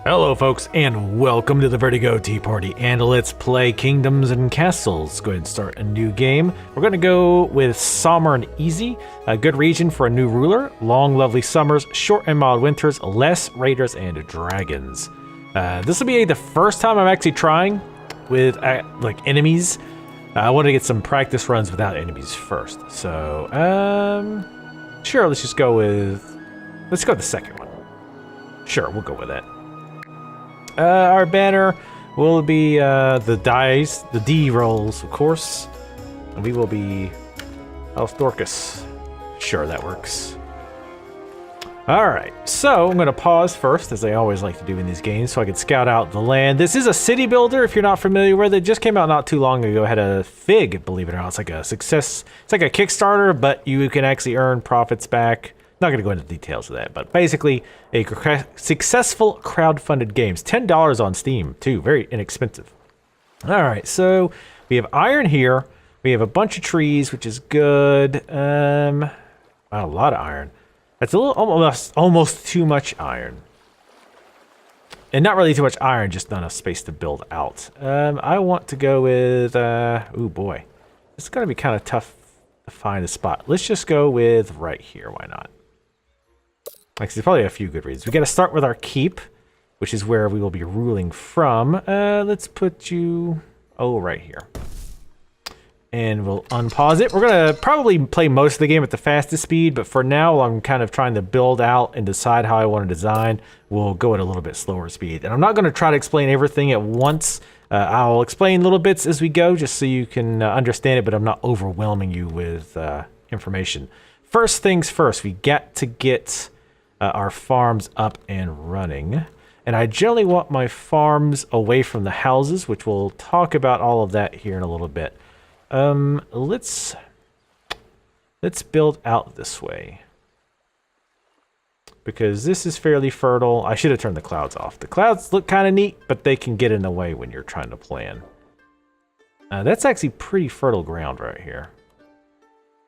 Hello folks, and welcome to the Vertigo Tea Party, and let's play Kingdoms and Castles. Go ahead and start a new game. We're gonna go with Summer and Easy, a good region for a new ruler, long lovely summers, short and mild winters, less raiders and dragons. This will be the first time I'm actually trying with like enemies. I want to get some practice runs without enemies first. So, sure, let's go with the second one. Sure, we'll go with that. Our banner will be the D rolls, of course. And we will be Elf Dorcas. Sure, that works. Alright, so I'm going to pause first, as I always like to do in these games, so I can scout out the land. This is a city builder, if you're not familiar with it. It just came out not too long ago. It had a fig, believe it or not. It's like a success, it's like a Kickstarter, but you can actually earn profits back. Not going to go into details of that, but basically a successful crowdfunded games. $10 on Steam, too. Very inexpensive. All right, so we have iron here. We have a bunch of trees, which is good. Wow, a lot of iron. That's a little almost too much iron. And not really too much iron, just not enough space to build out. I want to go with, oh boy. It's going to be kind of tough to find a spot. Let's just go with right here. Why not? Like, there's probably a few good reasons. We got to start with our keep, which is where we will be ruling from. Let's put you, right here. And we'll unpause it. We're going to probably play most of the game at the fastest speed, but for now, I'm kind of trying to build out and decide how I want to design. We'll go at a little bit slower speed. And I'm not going to try to explain everything at once. I'll explain little bits as we go, just so you can understand it, but I'm not overwhelming you with information. First things first, we got to get our farms up and running. And I generally want my farms away from the houses, which we'll talk about all of that here in a little bit. Let's build out this way, because this is fairly fertile. I should have turned the clouds off. The clouds look kind of neat, but they can get in the way when you're trying to plan. That's actually pretty fertile ground right here.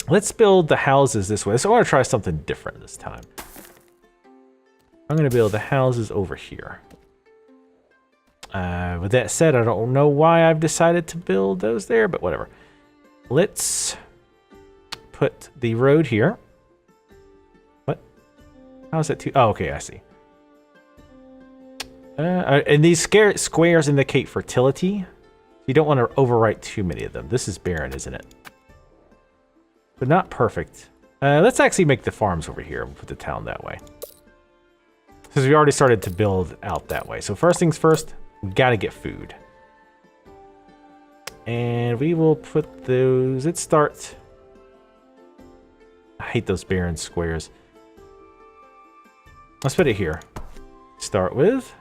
Let's build the houses this way. So I want to try something different this time. I'm going to build the houses over here. With that said, I don't know why I've decided to build those there, but whatever. Let's put the road here. What? How is that too? Oh, okay, I see. And these squares indicate fertility. You don't want to overwrite too many of them. This is barren, isn't it? But not perfect. Let's actually make the farms over here and put the town that way. Because we already started to build out that way. So first things first, we gotta get food. And we will put those, let's start. I hate those barren squares. Let's put it here. Start with.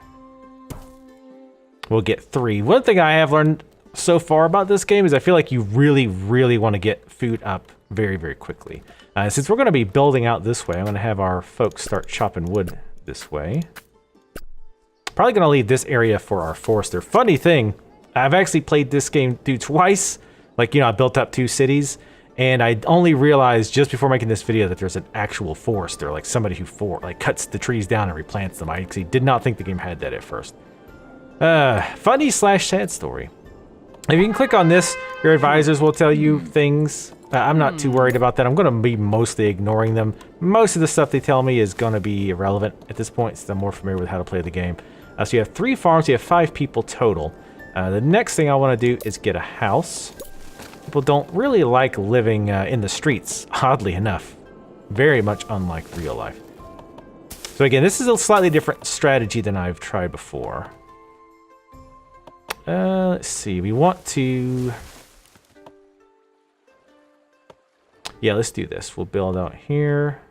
We'll get 3. One thing I have learned so far about this game is I feel like you really, really want to get food up very, very quickly. Since we're going to be building out this way, I'm going to have our folks start chopping wood this way. Probably gonna leave this area for our forester. Funny thing, I've actually played this game through twice. Like, you know, I built up 2 cities, and I only realized just before making this video that there's an actual forester, like somebody who cuts the trees down and replants them. I actually did not think the game had that at first. Funny / sad story. If you can click on this, your advisors will tell you things. I'm not too worried about that. I'm going to be mostly ignoring them. Most of the stuff they tell me is going to be irrelevant at this point, since I'm more familiar with how to play the game. So you have 3 farms. You have 5 people total. The next thing I want to do is get a house. People don't really like living in the streets, oddly enough. Very much unlike real life. So again, this is a slightly different strategy than I've tried before. Let's see. We want to... Yeah, let's do this. We'll build out here.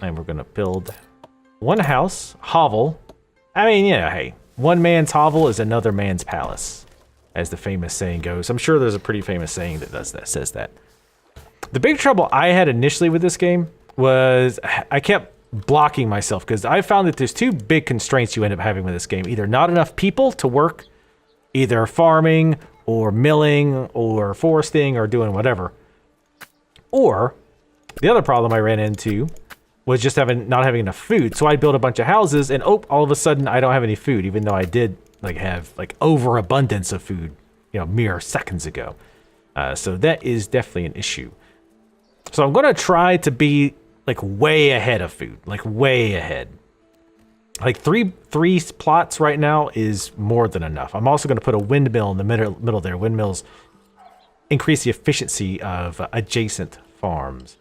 And we're going to build one house, hovel. I mean, yeah, hey, one man's hovel is another man's palace, as the famous saying goes. I'm sure there's a pretty famous saying that says that. The big trouble I had initially with this game was I kept blocking myself, because I found that there's 2 big constraints you end up having with this game. Either not enough people to work, either farming or milling or foresting or doing whatever. Or the other problem I ran into was just not having enough food. So I built a bunch of houses, and all of a sudden I don't have any food, even though I did like have like overabundance of food, mere seconds ago. So that is definitely an issue. So I'm gonna try to be like way ahead of food, like way ahead. Like three plots right now is more than enough. I'm also gonna put a windmill in the middle there. Windmills increase the efficiency of adjacent farms.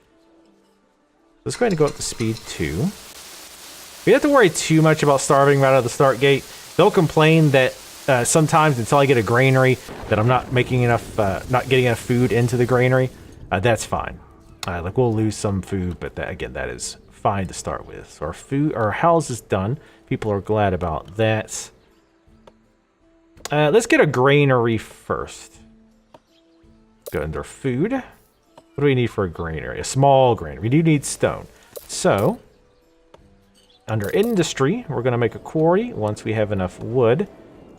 Let's go ahead and go up to speed 2. We don't have to worry too much about starving right out of the start gate. They'll complain that sometimes until I get a granary that I'm not making enough, not getting enough food into the granary. That's fine. Like we'll lose some food, but that is fine to start with. So our house is done. People are glad about that. Let's get a granary first. Go under food. What do we need for a granary? A small granary. We do need stone. So, under industry, we're going to make a quarry once we have enough wood.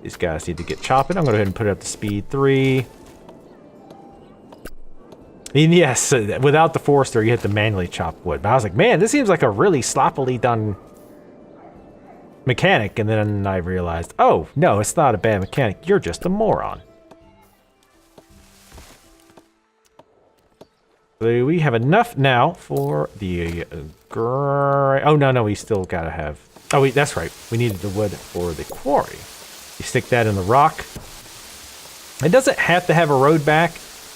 These guys need to get chopping. I'm going to go ahead and put it up to speed 3. And yes, without the forester, you have to manually chop wood. But I was like, man, this seems like a really sloppily done mechanic. And then I realized, oh, no, it's not a bad mechanic. You're just a moron. So we have enough now for the oh no, we still gotta have, that's right, we needed the wood for the quarry. You stick that in the rock. It doesn't have to have a road back.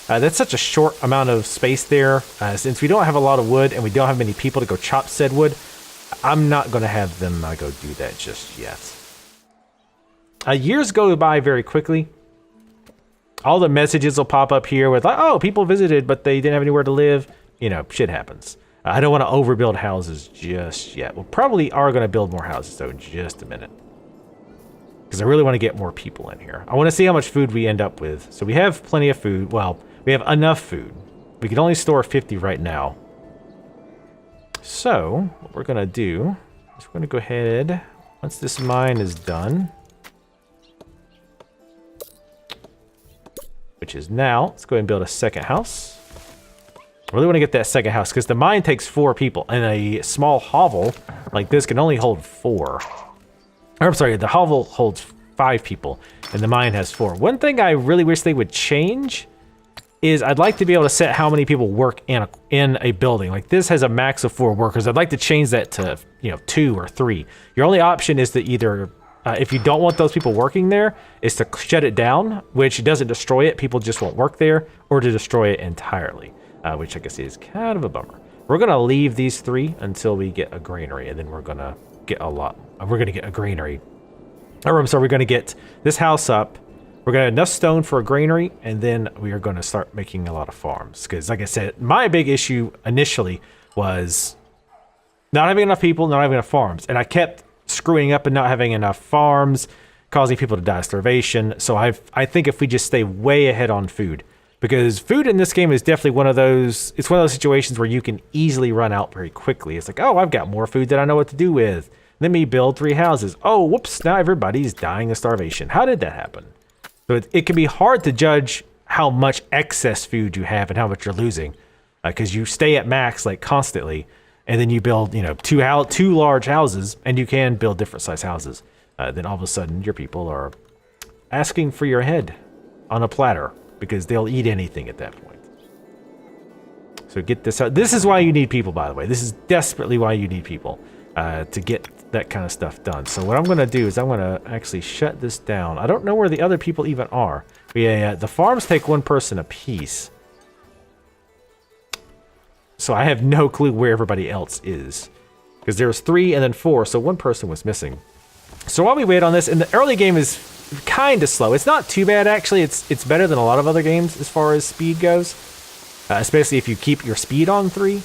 That's such a short amount of space there. Since we don't have a lot of wood and we don't have many people to go chop said wood, I'm not gonna have them go do that just yet. Years go by very quickly. All the messages will pop up here with like, oh, people visited, but they didn't have anywhere to live. Shit happens. I don't want to overbuild houses just yet. We probably are going to build more houses, though, in just a minute. Because I really want to get more people in here. I want to see how much food we end up with. So we have plenty of food. Well, we have enough food. We can only store 50 right now. So what we're going to do is we're going to go ahead, once this mine is done, which is now, let's go ahead and build a second house. I really want to get that second house because the mine takes 4 people and a small hovel like this can only hold 4. Or, I'm sorry, the hovel holds 5 people and the mine has 4. One thing I really wish they would change is I'd like to be able to set how many people work in a building. Like this has a max of 4 workers. I'd like to change that to 2 or 3. Your only option is to either if you don't want those people working there, is to shut it down, which doesn't destroy it. People just won't work there, or to destroy it entirely, which I guess is kind of a bummer. We're going to leave these 3 until we get a granary, and then we're going to get we're going to get a granary. Or I'm sorry, we're going to get this house up. We're going to have enough stone for a granary, and then we are going to start making a lot of farms. Because like I said, my big issue initially was not having enough people, not having enough farms. And I kept screwing up and not having enough farms, causing people to die of starvation. So I think if we just stay way ahead on food, because food in this game is definitely one of those situations where you can easily run out very quickly. It's like, oh, I've got more food than I know what to do with. Let me build 3 houses. Oh, whoops, now everybody's dying of starvation. How did that happen? So it can be hard to judge how much excess food you have and how much you're losing, because you stay at max like constantly. And then you build, 2 large houses, and you can build different size houses. Then all of a sudden, your people are asking for your head on a platter because they'll eat anything at that point. So get this out. This is why you need people, by the way. This is desperately why you need people to get that kind of stuff done. So what I'm going to do is I'm going to actually shut this down. I don't know where the other people even are. Yeah, the farms take 1 person apiece. So I have no clue where everybody else is. Because there's 3 and then 4, so 1 person was missing. So while we wait on this, and the early game is kind of slow. It's not too bad, actually. It's better than a lot of other games as far as speed goes. Especially if you keep your speed on 3.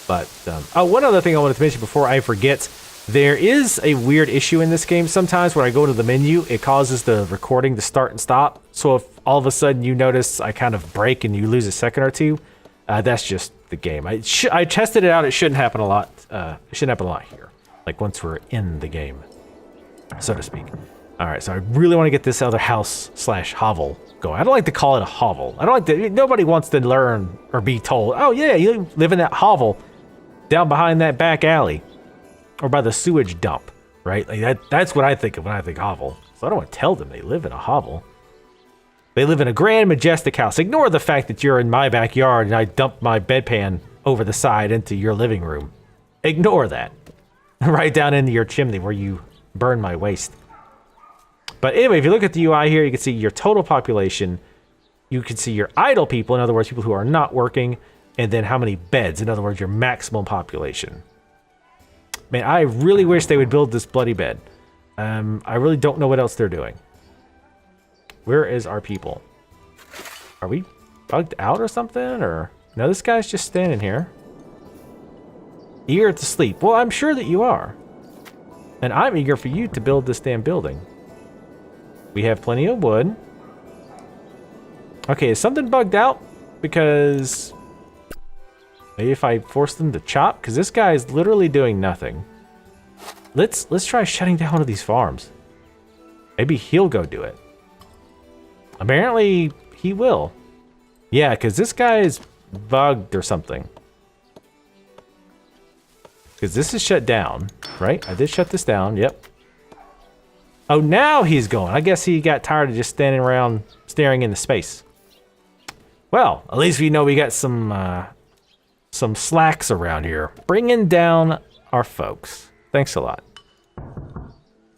But, one other thing I wanted to mention before I forget. There is a weird issue in this game. Sometimes when I go to the menu, it causes the recording to start and stop. So if all of a sudden you notice I kind of break and you lose a second or 2, that's just the game. I tested it out. It shouldn't happen a lot. It shouldn't happen a lot here. Like once we're in the game, so to speak. All right, so I really want to get this other house / hovel going. I don't like to call it a hovel. I don't like to. Nobody wants to learn or be told, oh yeah, you live in that hovel. down behind that back alley or by the sewage dump, right? Like that's what I think of when I think hovel. So I don't want to tell them they live in a hovel. They live in a grand, majestic house. Ignore the fact that you're in my backyard and I dumped my bedpan over the side into your living room. Ignore that. Right down into your chimney where you burn my waste. But anyway, if you look at the UI here, you can see your total population. You can see your idle people, in other words, people who are not working, and then how many beds, in other words, your maximum population. Man, I really wish they would build this bloody bed. I really don't know what else they're doing. Where is our people? Are we bugged out or something? Or no, this guy's just standing here. Eager to sleep. Well, I'm sure that you are. And I'm eager for you to build this damn building. We have plenty of wood. Okay, is something bugged out? Because maybe if I force them to chop, because this guy is literally doing nothing. Let's try shutting down one of these farms. Maybe he'll go do it. Apparently, he will. Yeah, because this guy is bugged or something. Because this is shut down, right? I did shut this down, yep. Oh, now he's going. I guess he got tired of just standing around staring into space. Well, at least we know we got some slacks around here. Bringing down our folks. Thanks a lot.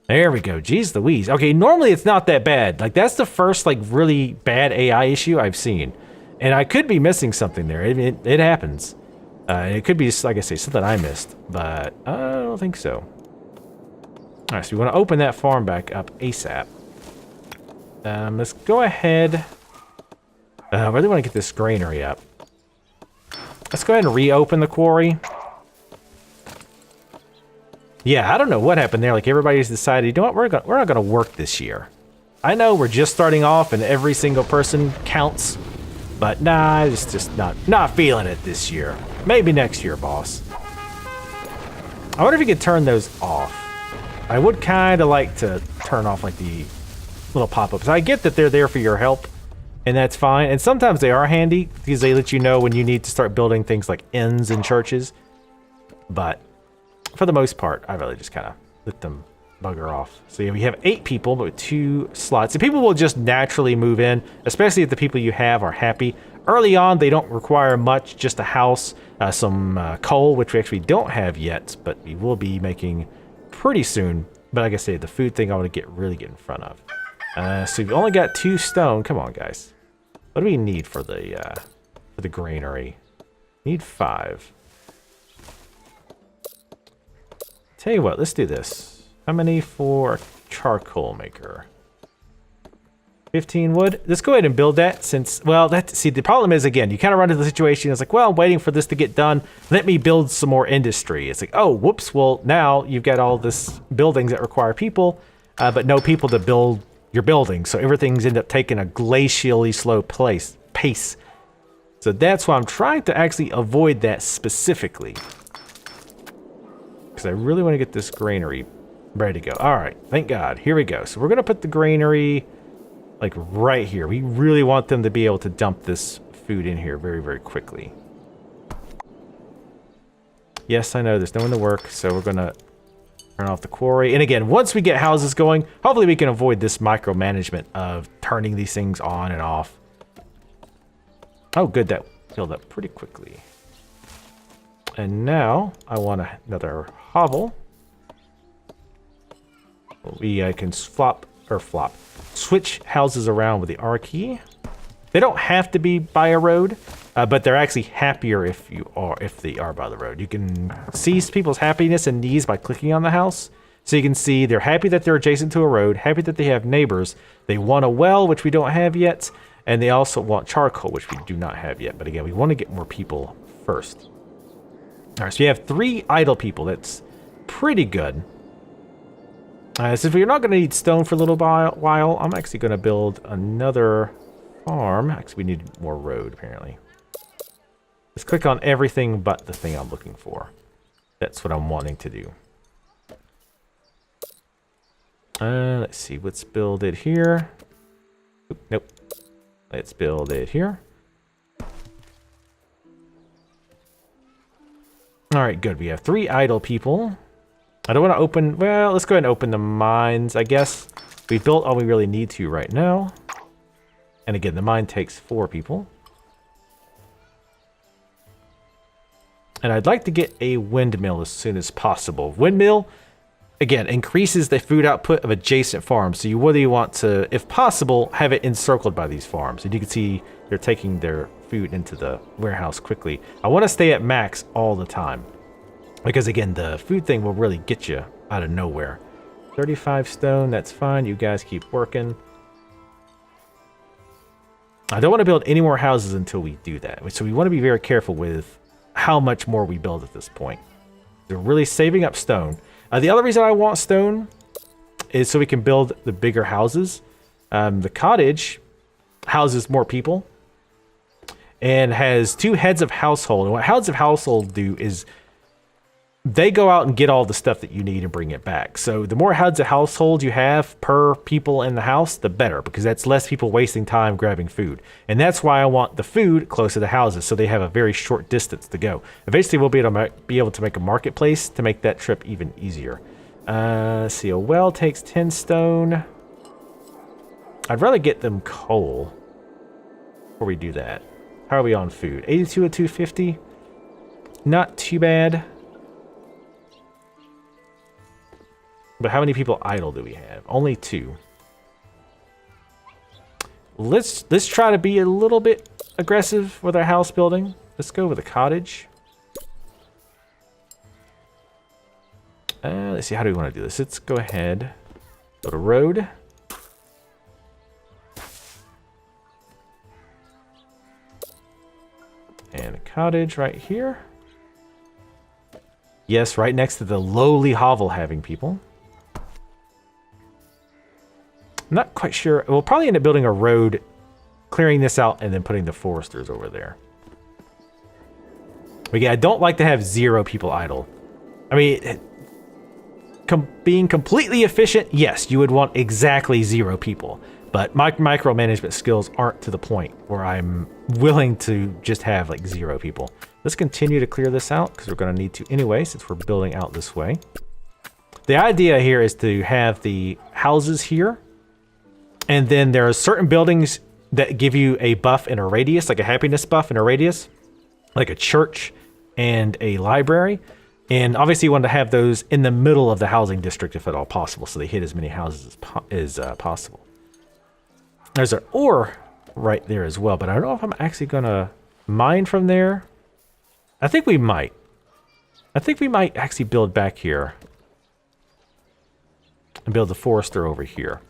There we go. Jeez Louise. Okay, normally it's not that bad. Like, that's the first, like, really bad AI issue I've seen. And I could be missing something there. It happens. It could be, like I say, something I missed. But I don't think so. Alright, so we want to open that farm back up ASAP. Let's go ahead. I really want to get this granary up. Let's go ahead and reopen the quarry. Yeah, I don't know what happened there. Like, everybody's decided, you know what, we're not going to work this year. I know we're just starting off and every single person counts. But nah, it's just not feeling it this year. Maybe next year, boss. I wonder if you could turn those off. I would kind of like to turn off, like, the little pop-ups. I get that they're there for your help, and that's fine. And sometimes they are handy, because they let you know when you need to start building things like inns and churches. But for the most part, I really just kind of let them bugger off. So yeah, we have 8 people, but with 2 slots. And people will just naturally move in, especially if the people you have are happy. Early on, they don't require much, just a house, some coal, which we actually don't have yet, but we will be making pretty soon. But like I say, the food thing I want to really get in front of. So we've only got 2 stone. Come on, guys. What do we need for the granary? Need 5. Tell you what, let's do this. How many for a charcoal maker? 15 wood. Let's go ahead and build that since, well, see, the problem is, again, you kind of run into the situation. It's like, well, I'm waiting for this to get done. Let me build some more industry. It's like, oh, whoops. Well, now you've got all this buildings that require people, but no people to build your buildings. So everything's end up taking a glacially slow pace. So that's why I'm trying to actually avoid that specifically. Because I really want to get this granary ready to go. All right, thank God. Here we go. So we're going to put the granary, like, right here. We really want them to be able to dump this food in here very, very quickly. Yes, I know there's no one to work, so we're going to turn off the quarry. And again, once we get houses going, hopefully we can avoid this micromanagement of turning these things on and off. Oh, good. That filled up pretty quickly. And now I want another hovel. We can switch houses around with the R key. They don't have to be by a road, but they're actually happier if they are by the road. You can see people's happiness and needs by clicking on the house. So you can see they're happy that they're adjacent to a road, happy that they have neighbors. They want a well, which we don't have yet, and they also want charcoal, which we do not have yet. But again, we want to get more people first. All right, so you have 3 idle people. That's pretty good. Since we're not going to need stone for a little while, I'm actually going to build another farm. Actually, we need more road, apparently. Let's click on everything but the thing I'm looking for. That's what I'm wanting to do. Let's see. Let's build it here. Oop, nope. Let's build it here. All right, good. We have 3 idle people. I don't want to open... Well, let's go ahead and open the mines, I guess. We built all we really need to right now. And again, the mine takes 4 people. And I'd like to get a windmill as soon as possible. Windmill, again, increases the food output of adjacent farms. So you really want to, if possible, have it encircled by these farms. And you can see they're taking their food into the warehouse quickly. I want to stay at max all the time. Because again, the food thing will really get you out of nowhere. 35 stone, that's fine. You guys keep working. I don't want to build any more houses until we do that. So we want to be very careful with how much more we build at this point. They're really saving up stone. The other reason I want stone is so we can build the bigger houses. The cottage houses more people and has 2 heads of household. And what heads of household do is they go out and get all the stuff that you need and bring it back. So the more heads of household you have per people in the house, the better, because that's less people wasting time grabbing food. And that's why I want the food close to the houses, so they have a very short distance to go. Eventually we'll be able to make a marketplace to make that trip even easier. Let's see, a well takes 10 stone. I'd rather get them coal before we do that. How are we on food? 82 of 250. Not too bad. But how many people idle do we have? Only 2. Let's try to be a little bit aggressive with our house building. Let's go with a cottage. Let's see, how do we want to do this? Let's go ahead. Build a road. And a cottage right here. Yes, right next to the lowly hovel having people. I'm not quite sure. We'll probably end up building a road, clearing this out, and then putting the foresters over there. But yeah, I don't like to have 0 people idle. I mean, being completely efficient, yes, you would want exactly 0 people. But my micromanagement skills aren't to the point where I'm willing to just have like 0 people. Let's continue to clear this out because we're going to need to anyway since we're building out this way. The idea here is to have the houses here. And then there are certain buildings that give you a buff in a radius, like a happiness buff in a radius, like a church and a library. And obviously you want to have those in the middle of the housing district if at all possible, so they hit as many houses as possible. There's an ore right there as well, but I don't know if I'm actually going to mine from there. I think we might. I think we might actually build back here and build the forester over here.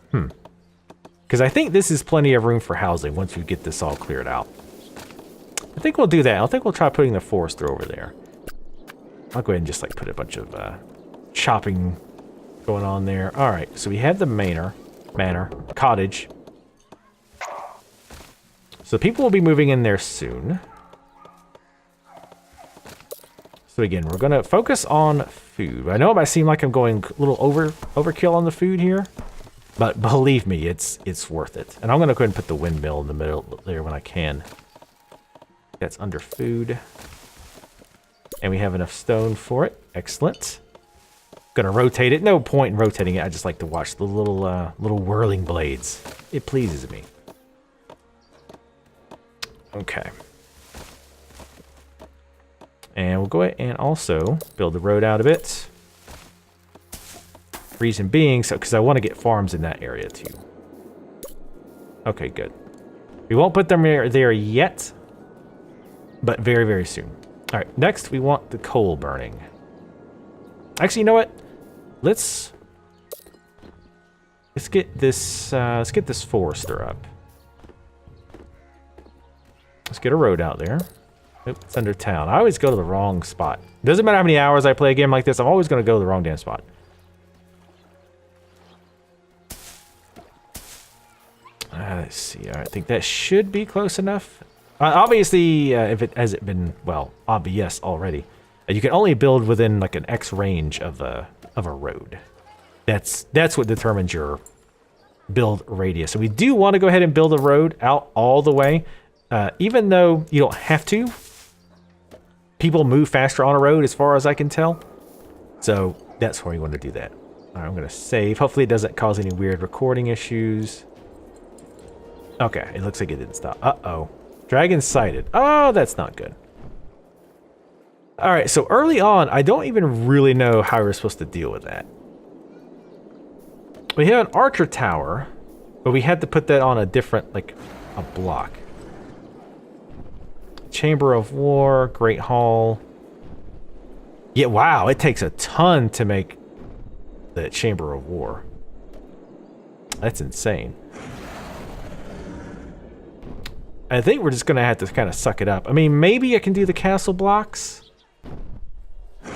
Because I think this is plenty of room for housing once we get this all cleared out. I think we'll do that. I think we'll try putting the forester over there. I'll go ahead and just like put a bunch of chopping going on there. All right, so we have the manor, cottage. So people will be moving in there soon. So again, we're going to focus on food. I know it might seem like I'm going a little overkill on the food here. But believe me, it's worth it. And I'm going to go ahead and put the windmill in the middle there when I can. That's under food. And we have enough stone for it. Excellent. Going to rotate it. No point in rotating it. I just like to watch the little whirling blades. It pleases me. Okay. And we'll go ahead and also build the road out a bit. Reason being, so because I want to get farms in that area too. Okay, good. We won't put them there yet, but very, very soon. All right, next we want the coal burning. Actually, you know what? Let's get this forester up. Let's get a road out there. Oop, it's under town. I always go to the wrong spot. Doesn't matter how many hours I play a game like this, I'm always going to go to the wrong damn spot. Let's see. I think that should be close enough. Obviously, if it hasn't been, well, obvious already, you can only build within like an X range of a road. That's what determines your build radius. So we do want to go ahead and build a road out all the way, even though you don't have to. people move faster on a road as far as I can tell. So that's where we want to do that. All right, I'm going to save. Hopefully it doesn't cause any weird recording issues. Okay, it looks like it didn't stop. Uh-oh. Dragon sighted. Oh, that's not good. All right, so early on, I don't even really know how we're supposed to deal with that. We have an archer tower, but we had to put that on a different, like, a block. Chamber of War, Great Hall. Yeah, wow, it takes a ton to make the Chamber of War. That's insane. I think we're just going to have to kind of suck it up. I mean, maybe I can do the castle blocks. Go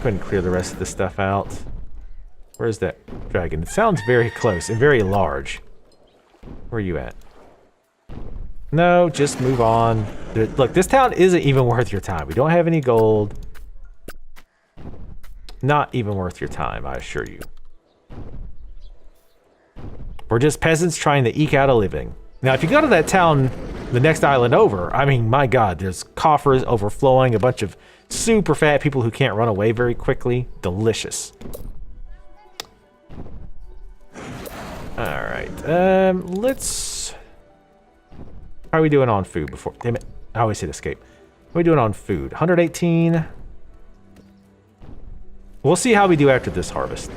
ahead and clear the rest of this stuff out. Where's that dragon? It sounds very close and very large. Where are you at? No, just move on. Look, this town isn't even worth your time. We don't have any gold. Not even worth your time, I assure you. We're just peasants trying to eke out a living. Now, if you go to that town, the next island over, I mean, my God, there's coffers overflowing, a bunch of super fat people who can't run away very quickly. Delicious. All right, let's... How are we doing on food before... Damn it, I always hit escape. How are we doing on food? 118. We'll see how we do after this harvest.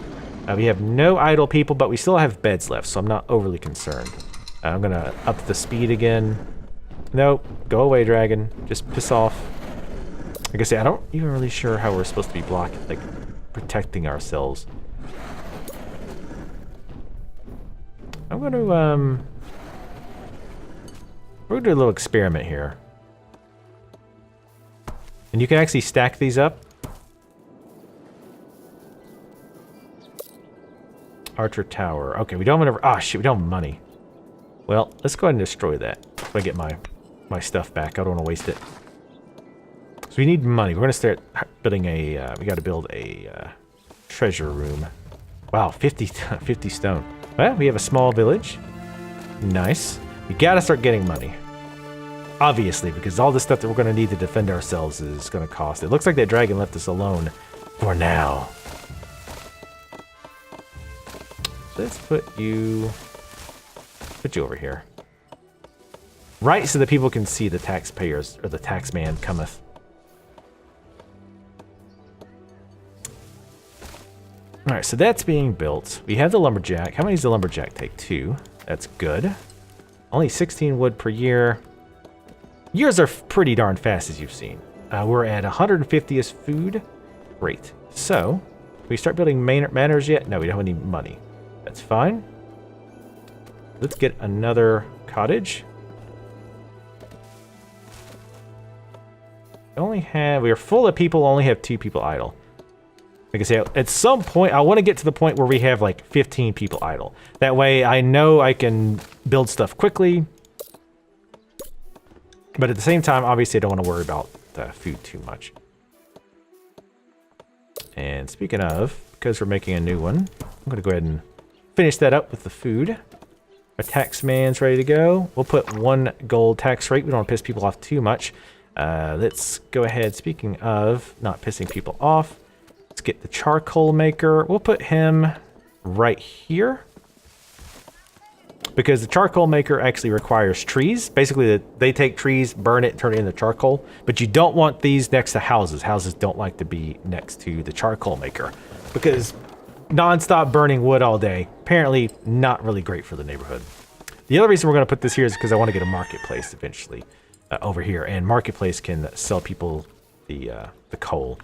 We have no idle people, but we still have beds left, so I'm not overly concerned. I'm gonna up the speed again. Nope, go away, dragon. Just piss off. Like I say, I don't even really sure how we're supposed to be blocking, like, protecting ourselves. I'm gonna, we're gonna do a little experiment here. And you can actually stack these up. Archer Tower. Okay, we don't have enough. Ah, shit, we don't have money. Well, let's go ahead and destroy that. So I get my stuff back. I don't want to waste it. So we need money. We're going to start building a... we got to build a treasure room. Wow, 50 stone. Well, we have a small village. Nice. We got to start getting money. Obviously, because all the stuff that we're going to need to defend ourselves is going to cost. It looks like that dragon left us alone for now. Let's put you over here. Right, so that people can see the taxpayers, or the taxman cometh. Alright, so that's being built. We have the lumberjack. How many does the lumberjack take? 2. That's good. Only 16 wood per year. Years are pretty darn fast, as you've seen. We're at 150 as food. Great. So, can we start building manors yet? No, we don't have any money. That's fine. Let's get another cottage. We are full of people, only have 2 people idle. Like I say, at some point, I want to get to the point where we have like 15 people idle. That way I know I can build stuff quickly. But at the same time, obviously I don't want to worry about the food too much. And speaking of, because we're making a new one, I'm going to go ahead and finish that up with the food. Our taxman's ready to go. We'll put 1 gold tax rate. We don't want to piss people off too much. Let's go ahead. Speaking of not pissing people off, let's get the charcoal maker. We'll put him right here. Because the charcoal maker actually requires trees. Basically, they take trees, burn it, turn it into charcoal. But you don't want these next to houses. Houses don't like to be next to the charcoal maker. Because non-stop burning wood all day, apparently not really great for the neighborhood. The other reason we're going to put this here is because I want to get a marketplace eventually over here, and marketplace can sell people the coal.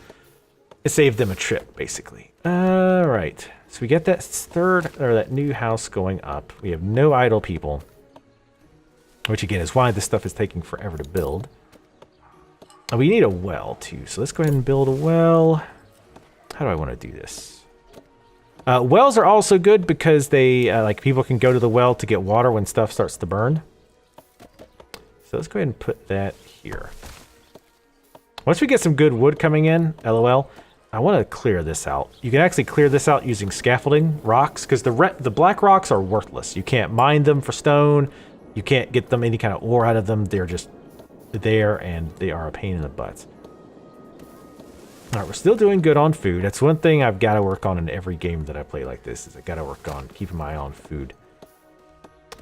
It saved them a trip, basically. All right, so we get that that new house going up. We have no idle people, which again is why this stuff is taking forever to build. And we need a well too, so let's go ahead and build a well. How do I want to do this? Wells are also good because they, like, people can go to the well to get water when stuff starts to burn. So let's go ahead and put that here. Once we get some good wood coming in, LOL, I want to clear this out. You can actually clear this out using scaffolding rocks, because the black rocks are worthless. You can't mine them for stone. You can't get them any kind of ore out of them. They're just there, and they are a pain in the butt. All right, we're still doing good on food. That's one thing I've got to work on in every game that I play like this, is I got to work on keeping my eye on food.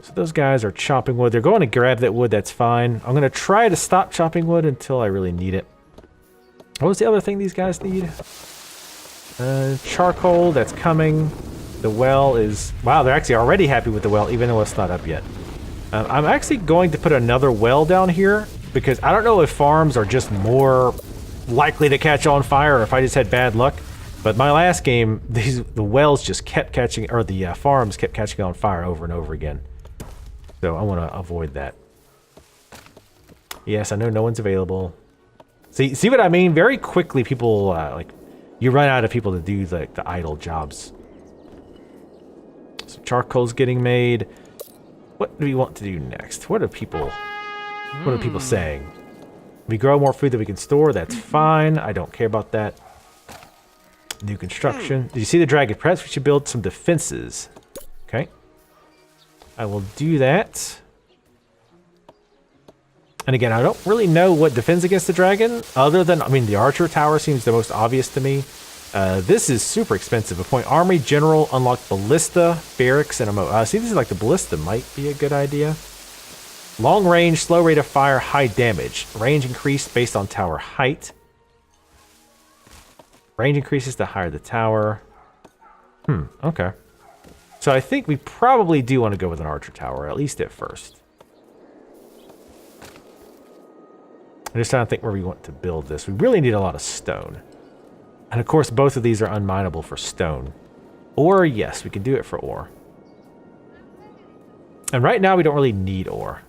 So those guys are chopping wood. They're going to grab that wood. That's fine. I'm going to try to stop chopping wood until I really need it. What was the other thing these guys need? Charcoal. That's coming. The well is... Wow, they're actually already happy with the well, even though it's not up yet. I'm actually going to put another well down here, because I don't know if farms are just more likely to catch on fire, or if I just had bad luck. But my last game, the wells just kept catching, or the farms kept catching on fire over and over again. So I want to avoid that. Yes, I know no one's available. See what I mean? Very quickly, people like you run out of people to do the idle jobs. So charcoal's getting made. What do we want to do next? What are people saying? We grow more food that we can store. That's fine. I don't care about that. New construction. Did you see the dragon press? We should build some defenses. Okay. I will do that. And again, I don't really know what defends against the dragon, other than, I mean, the archer tower seems the most obvious to me. This is super expensive. Appoint army general, unlock ballista, barracks, and a moat. See, this is like the ballista might be a good idea. Long range, slow rate of fire, high damage. Range increased based on tower height. Range increases the higher the tower. Okay. So I think we probably do want to go with an archer tower, at least at first. I'm just trying to think where we want to build this. We really need a lot of stone. And of course, both of these are unmineable for stone. Or, yes, we can do it for ore. And right now, we don't really need ore.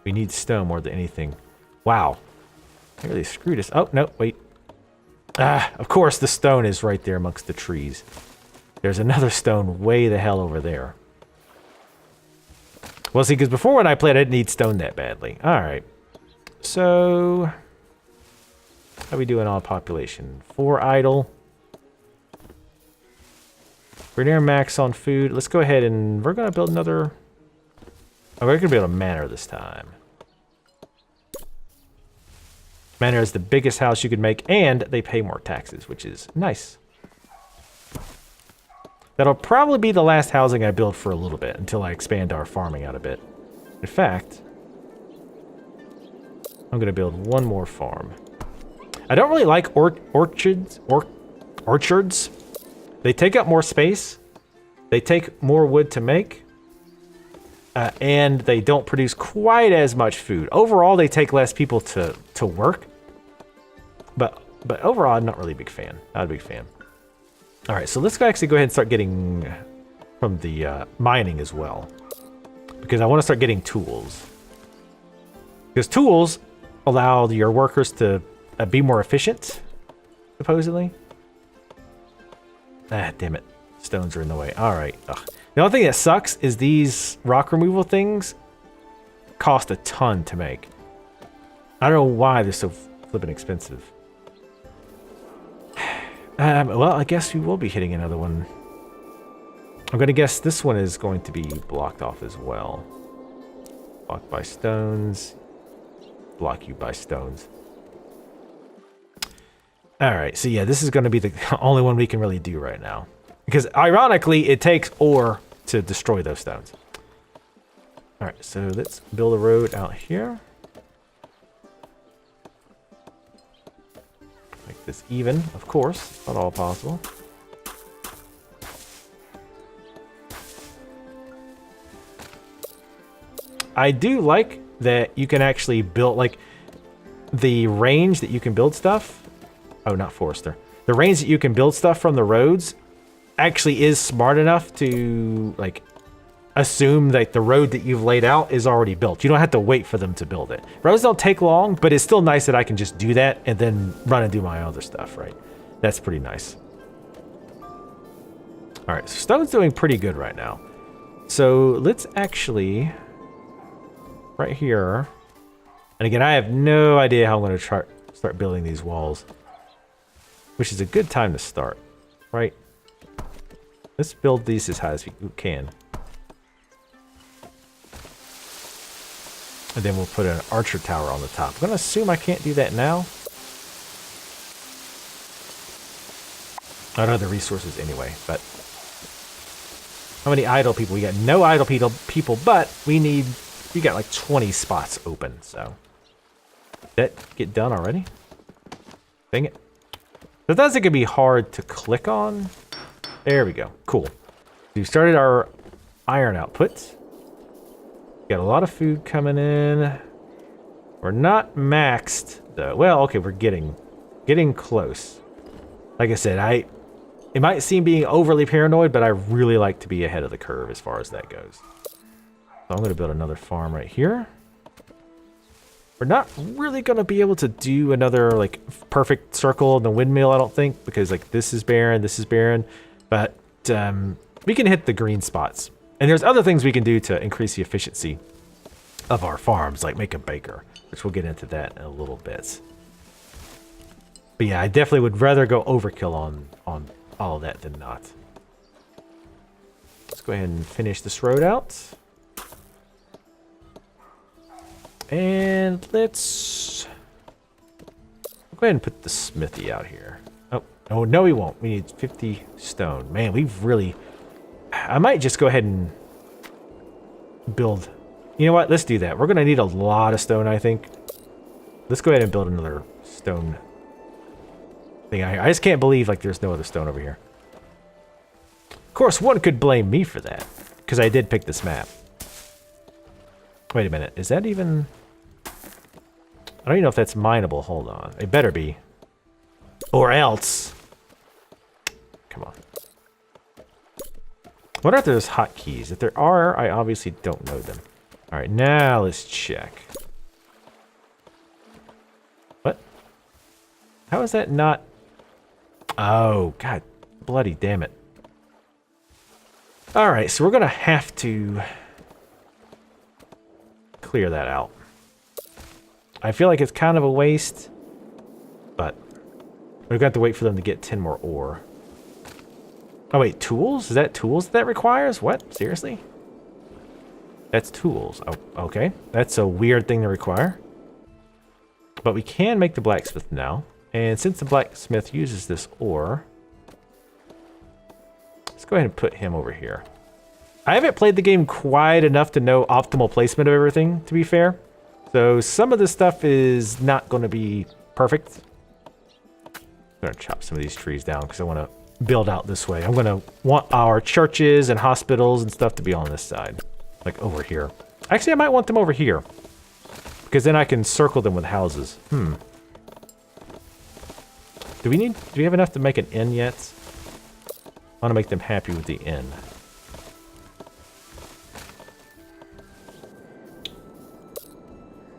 We need stone more than anything. Wow. I really screwed us. Oh, no, wait. Of course, the stone is right there amongst the trees. There's another stone way the hell over there. Well, see, because before when I played, I didn't need stone that badly. All right. So, how are we doing on population? 4 idle. We're near max on food. Let's go ahead and we're going to build another... Oh, we're going to build a manor this time. Manor is the biggest house you could make, and they pay more taxes, which is nice. That'll probably be the last housing I build for a little bit, until I expand our farming out a bit. In fact, I'm going to build one more farm. I don't really like orchards. They take up more space. They take more wood to make. And they don't produce quite as much food. Overall, they take less people to work. But overall, I'm not really a big fan. Not a big fan. All right, so let's actually go ahead and start getting from the mining as well. Because I want to start getting tools. Because tools allow your workers to be more efficient, supposedly. Damn it. Stones are in the way. All right. Ugh. The only thing that sucks is these rock removal things cost a ton to make. I don't know why they're so flippin' expensive. Well, I guess we will be hitting another one. I'm going to guess this one is going to be blocked off as well. Blocked by stones. Block you by stones. Alright, so yeah, this is going to be the only one we can really do right now. Because, ironically, it takes ore to destroy those stones. Alright, so let's build a road out here. Make this even, of course. Not all possible. I do like that you can actually build, like, the range that you can build stuff. Oh, not Forester. The range that you can build stuff from the roads actually is smart enough to, like, assume that the road that you've laid out is already built. You don't have to wait for them to build it. Roads don't take long, but it's still nice that I can just do that and then run and do my other stuff, right? That's pretty nice. All right, so stone's doing pretty good right now. So let's actually, right here, and again, I have no idea how I'm going to start building these walls, which is a good time to start, right? Let's build these as high as we can. And then we'll put an archer tower on the top. I'm going to assume I can't do that now. I don't have the resources anyway, but how many idle people? We got no idle people, but we got like 20 spots open, so. Did that get done already? Dang it. Sometimes it can be hard to click on. There we go. Cool. We started our iron output. Got a lot of food coming in. We're not maxed though. Well, okay, we're getting close. Like I said, it might seem being overly paranoid, but I really like to be ahead of the curve as far as that goes. So I'm going to build another farm right here. We're not really going to be able to do another like perfect circle in the windmill, I don't think, because like this is barren, but we can hit the green spots. And there's other things we can do to increase the efficiency of our farms, like make a baker, which we'll get into that in a little bit. But yeah, I definitely would rather go overkill on all of that than not. Let's go ahead and finish this road out. And let's go ahead and put the smithy out here. Oh, no, we won't. We need 50 stone. Man, we've really... I might just go ahead and build... You know what? Let's do that. We're going to need a lot of stone, I think. Let's go ahead and build another stone thing out here. I just can't believe like there's no other stone over here. Of course, one could blame me for that, because I did pick this map. Wait a minute. Is that even... I don't even know if that's mineable. Hold on. It better be. Or else. Come on. What if there's hotkeys? If there are, I obviously don't know them. Alright, now let's check. What? How is that not... Oh, god. Bloody damn it. Alright, so we're gonna have to clear that out. I feel like it's kind of a waste, but we've got to wait for them to get 10 more ore. Oh wait, tools? Is that tools that requires? What? Seriously? That's tools. Oh, okay. That's a weird thing to require. But we can make the blacksmith now. And since the blacksmith uses this ore, let's go ahead and put him over here. I haven't played the game quite enough to know optimal placement of everything, to be fair. So some of this stuff is not going to be perfect. I'm going to chop some of these trees down because I want to build out this way. I'm going to want our churches and hospitals and stuff to be on this side. Like over here. Actually, I might want them over here. Because then I can circle them with houses. Do we have enough to make an inn yet? I want to make them happy with the inn.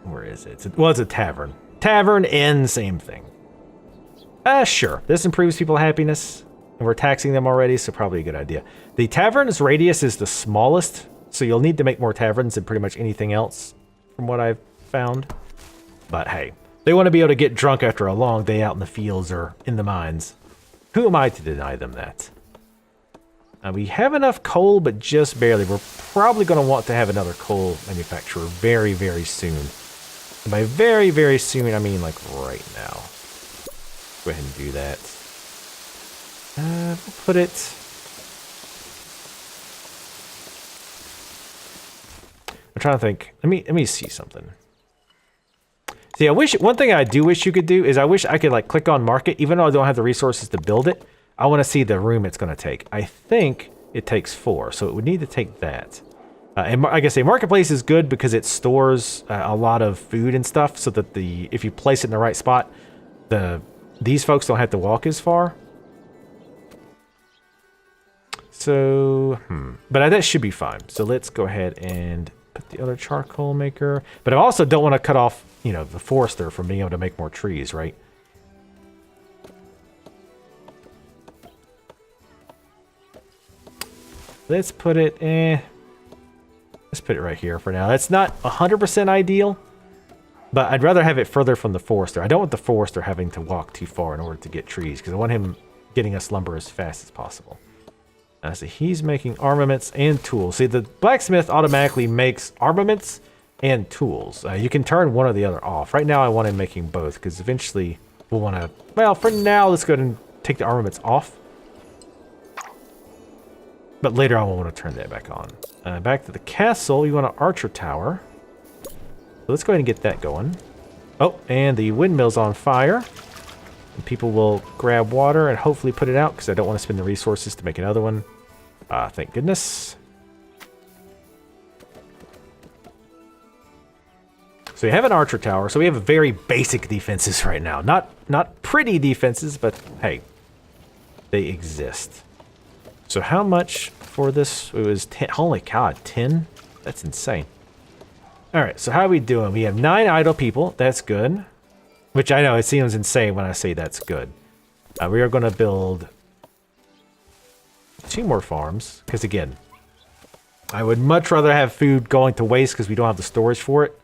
Where is it? Well, it's a tavern. Tavern, inn, same thing. Sure. This improves people's happiness. And we're taxing them already, so probably a good idea. The tavern's radius is the smallest, so you'll need to make more taverns than pretty much anything else, from what I've found. But hey, they want to be able to get drunk after a long day out in the fields or in the mines. Who am I to deny them that? We have enough coal, but just barely. We're probably going to want to have another coal manufacturer very, very soon. And by very, very soon, I mean like right now. Go ahead and do that. We'll put it... I'm trying to think. Let me see something. See, one thing I do wish you could do is I wish I could like click on market, even though I don't have the resources to build it. I want to see the room it's going to take. I think it takes 4, so it would need to take that. And like I say, marketplace is good because it stores a lot of food and stuff, so that if you place it in the right spot, these folks don't have to walk as far. So, but that should be fine. So let's go ahead and put the other charcoal maker. But I also don't want to cut off, the forester from being able to make more trees, right? Let's put it, let's put it right here for now. That's not 100% ideal, but I'd rather have it further from the forester. I don't want the forester having to walk too far in order to get trees, because I want him getting us lumber as fast as possible. So he's making armaments and tools. See, the blacksmith automatically makes armaments and tools. You can turn one or the other off. Right now I want him making both, because eventually we'll want to... Well, for now, let's go ahead and take the armaments off. But later on, we'll want to turn that back on. Back to the castle, you want an archer tower. So let's go ahead and get that going. Oh, and the windmill's on fire. And people will grab water and hopefully put it out because I don't want to spend the resources to make another one. Thank goodness. So we have an archer tower. So we have very basic defenses right now. Not pretty defenses, but hey, they exist. So how much for this? It was 10. Holy cow, 10? That's insane. All right, so how are we doing? We have 9 idle people. That's good. Which I know, it seems insane when I say that's good. We are going to build 2 more farms. Because again, I would much rather have food going to waste because we don't have the storage for it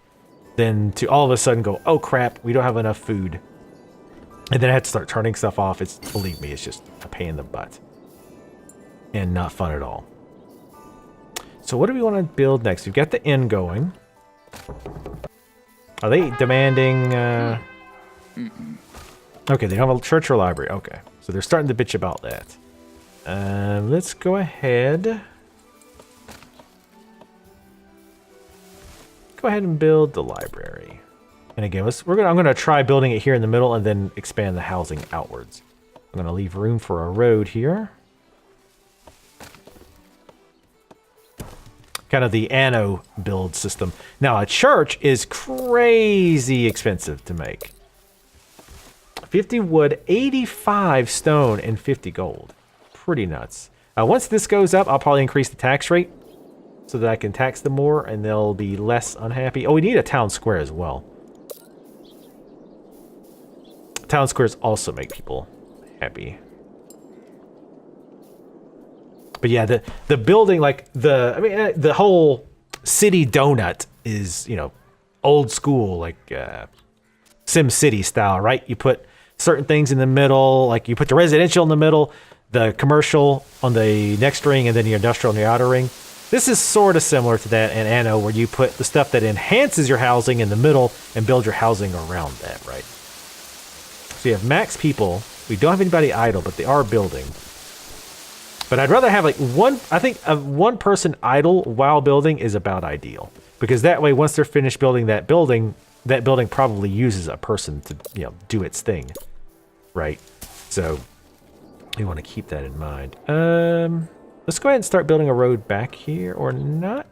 than to all of a sudden go, oh crap, we don't have enough food. And then I have to start turning stuff off. Believe me, it's just a pain in the butt. And not fun at all. So what do we want to build next? We've got the inn going. Are they demanding... Okay, they don't have a church or library. Okay, so they're starting to bitch about that. Let's go ahead. Go ahead and build the library. And again, I'm gonna try building it here in the middle and then expand the housing outwards. I'm gonna leave room for a road here. Kind of the Anno build system. Now, a church is crazy expensive to make. 50 wood, 85 stone, and 50 gold. Pretty nuts. Once this goes up, I'll probably increase the tax rate so that I can tax them more and they'll be less unhappy. Oh, we need a town square as well. Town squares also make people happy. But yeah, the building, like the whole city donut is, you know, old school, like Sim City style, right? You put certain things in the middle, like you put the residential in the middle, the commercial on the next ring, and then the industrial on the outer ring. This is sort of similar to that in Anno, where you put the stuff that enhances your housing in the middle and build your housing around that, right? So you have max people. We don't have anybody idle, but they are building. But I'd rather have like one person idle while building is about ideal. Because that way, once they're finished building that building probably uses a person to, you know, do its thing. Right? So you want to keep that in mind. Let's go ahead and start building a road back here, or not.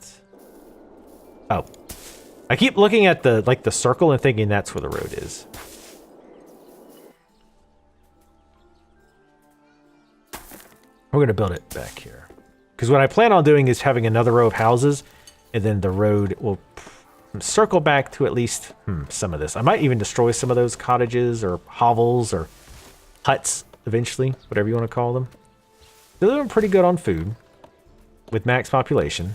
Oh. I keep looking at the circle and thinking that's where the road is. We're going to build it back here. Because what I plan on doing is having another row of houses, and then the road will circle back to at least some of this. I might even destroy some of those cottages or hovels or huts eventually, whatever you want to call them. They're doing pretty good on food with max population.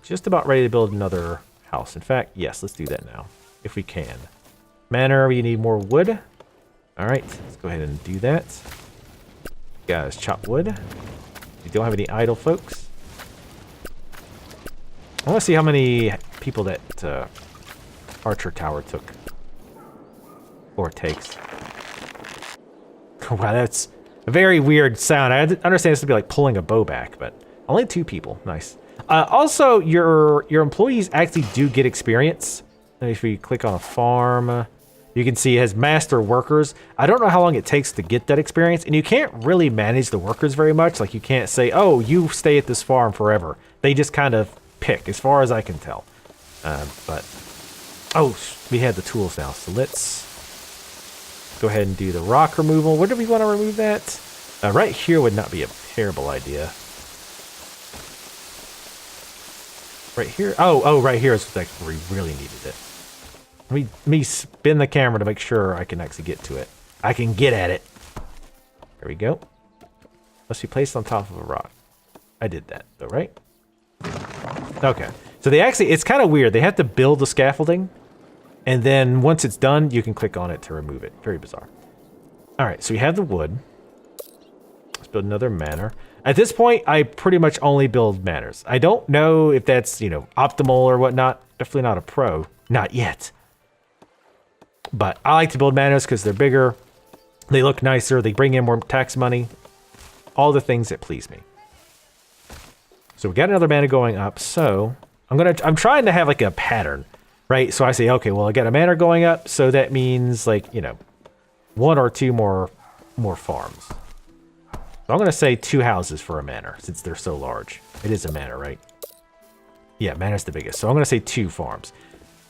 Just about ready to build another house. In fact, yes, let's do that now, if we can. Manor, we need more wood. All right, let's go ahead and do that. Guys, chop wood. We don't have any idle folks. I want to see how many people that Archer Tower took. Or takes. Wow, that's a very weird sound. I understand this to be like pulling a bow back, but only 2 people. Nice. Also, your employees actually do get experience. If we click on a farm, you can see it has master workers. I don't know how long it takes to get that experience, and you can't really manage the workers very much. Like, you can't say, oh, you stay at this farm forever. They just kind of pick, as far as I can tell. But, oh, we had the tools now, so let's go ahead and do the rock removal. Where do we want to remove that? Right here would not be a terrible idea. Right here? Oh, right here is like where we really needed it. Let me spin the camera to make sure I can actually get to it. I can get at it. There we go. Must be placed on top of a rock. I did that, though, right? Okay. So they actually, it's kind of weird. They have to build the scaffolding, and then once it's done, you can click on it to remove it. Very bizarre. All right, so we have the wood. Let's build another manor. At this point, I pretty much only build manors. I don't know if that's, you know, optimal or whatnot. Definitely not a pro. Not yet. But I like to build manors because they're bigger. They look nicer. They bring in more tax money. All the things that please me. So we got another mana going up. So I'm trying to have like a pattern, right? So I say, okay, well, I got a mana going up. So that means like, you know, 1 or 2 more farms. So I'm going to say 2 houses for a manor since they're so large. It is a manor, right? Yeah, manor's the biggest. So I'm going to say 2 farms.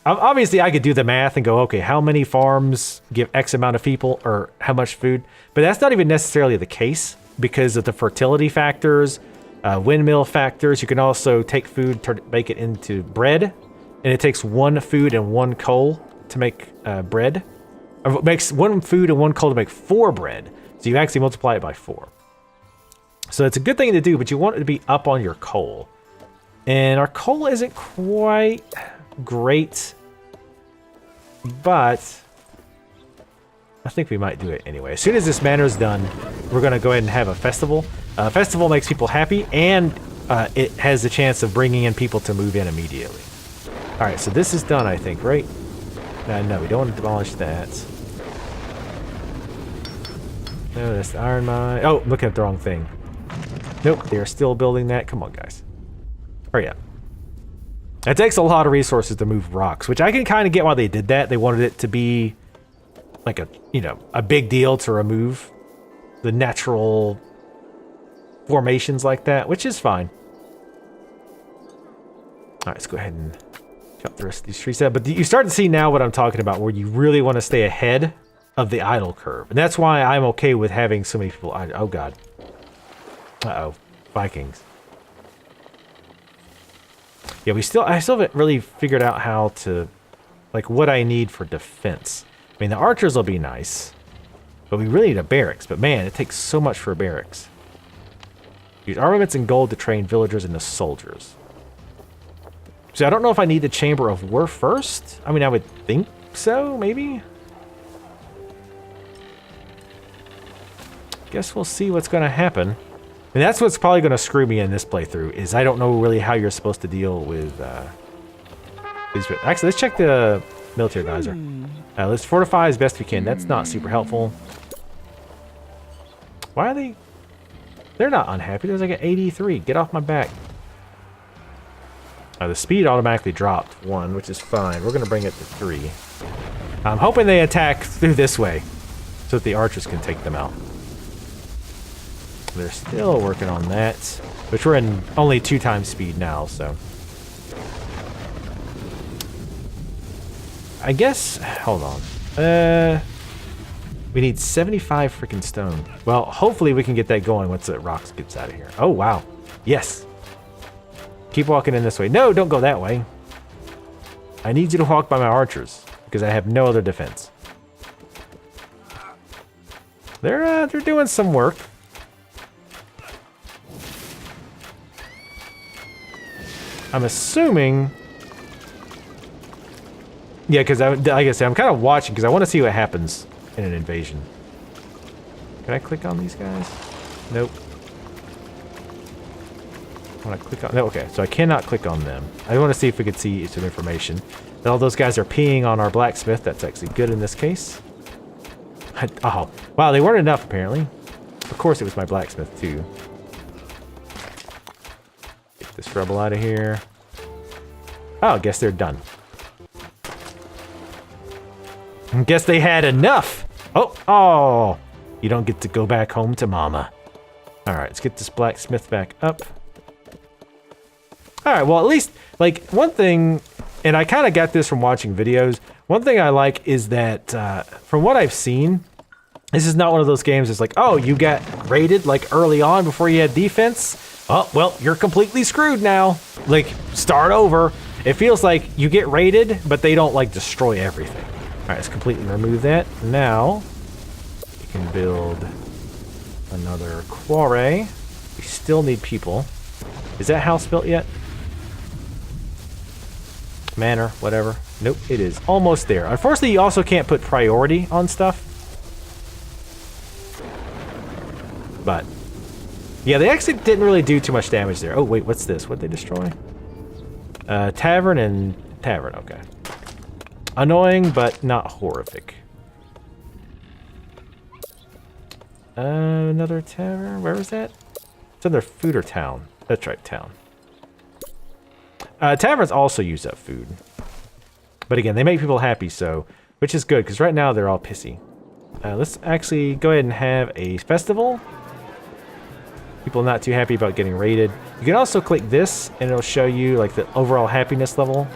Obviously, I could do the math and go, okay, how many farms give X amount of people or how much food? But that's not even necessarily the case because of the fertility factors, windmill factors. You can also take food, make it into bread. And it takes 1 food and 1 coal to make bread. It makes 1 food and 1 coal to make 4 bread. So you actually multiply it by 4. So it's a good thing to do, but you want it to be up on your coal. And our coal isn't quite great, but I think we might do it anyway. As soon as this manor is done, we're going to go ahead and have a festival. Festival makes people happy, and it has the chance of bringing in people to move in immediately. All right, so this is done, I think, right? No, we don't want to demolish that. No, that's the iron mine. Oh, I'm looking at the wrong thing. Nope, they're still building that. Come on, guys. Hurry up. It takes a lot of resources to move rocks, which I can kind of get why they did that. They wanted it to be like a, you know, a big deal to remove the natural formations like that, which is fine. All right, let's go ahead and chop the rest of these trees out. But you start to see now what I'm talking about, where you really want to stay ahead of the idle curve. And that's why I'm okay with having so many people. Oh, God. Uh-oh. Vikings. Yeah, I still haven't really figured out how to, like, what I need for defense. I mean, the archers will be nice, but we really need a barracks. But man, it takes so much for a barracks. Use armaments and gold to train villagers into soldiers. So I don't know if I need the Chamber of War first. I mean, I would think so, maybe. Guess we'll see what's going to happen. And that's what's probably going to screw me in this playthrough, is I don't know really how you're supposed to deal with these. Actually, let's check the military advisor. Let's fortify as best we can. That's not super helpful. Why are they? They're not unhappy. There's like an 83. Get off my back. The speed automatically dropped 1, which is fine. We're going to bring it to 3. I'm hoping they attack through this way so that the archers can take them out. They're still working on that, which we're in only 2 times speed now, so. I guess, hold on. We need 75 freaking stone. Well, hopefully we can get that going once the rocks gets out of here. Oh, wow. Yes. Keep walking in this way. No, don't go that way. I need you to walk by my archers because I have no other defense. They're doing some work. I'm assuming... Yeah, because like I said, I'm kind of watching because I want to see what happens in an invasion. Can I click on these guys? Nope. I want to click on... No, okay, so I cannot click on them. I want to see if we could see some information. All those guys are peeing on our blacksmith. That's actually good in this case. Oh, wow, they weren't enough, apparently. Of course it was my blacksmith, too. Get this rebel out of here. Oh, I guess they're done. I guess they had enough. Oh, you don't get to go back home to mama. All right, let's get this blacksmith back up. All right, well, at least, like, one thing, and I kind of got this from watching videos, one thing I like is that, from what I've seen, this is not one of those games that's like, oh, you got raided, like, early on before you had defense. Oh, well, you're completely screwed now. Like, start over. It feels like you get raided, but they don't, like, destroy everything. All right, let's completely remove that. Now, we can build another quarry. We still need people. Is that house built yet? Manor, whatever. Nope, it is almost there. Unfortunately, you also can't put priority on stuff. But, yeah, they actually didn't really do too much damage there. Oh, wait, what's this? What'd they destroy? Tavern and tavern, okay. Annoying, but not horrific. Another tavern? Where was that? It's under food or town. That's right, town. Taverns also use up food. But again, they make people happy, so which is good, because right now they're all pissy. Let's actually go ahead and have a festival. People not too happy about getting raided. You can also click this, and it'll show you like the overall happiness level.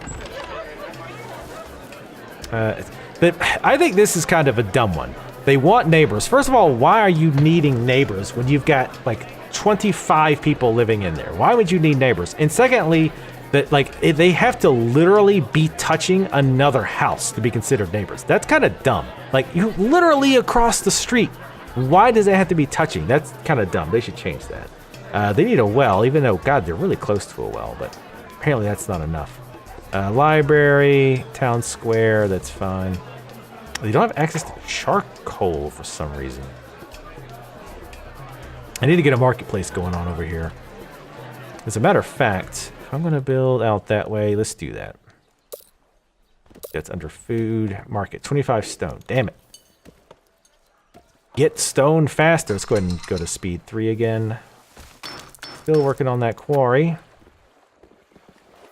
But I think this is kind of a dumb one. They want neighbors. First of all, why are you needing neighbors when you've got like 25 people living in there? Why would you need neighbors? And secondly, that like they have to literally be touching another house to be considered neighbors. That's kind of dumb. Like you're literally across the street. Why does it have to be touching? That's kind of dumb. They should change that. They need a well, even though, God, they're really close to a well, but apparently that's not enough. Library, town square, that's fine. They don't have access to charcoal for some reason. I need to get a marketplace going on over here. As a matter of fact, if I'm going to build out that way, let's do that. That's under food, market, 25 stone. Damn it. Get stone faster. Let's go ahead and go to speed 3 again. Still working on that quarry.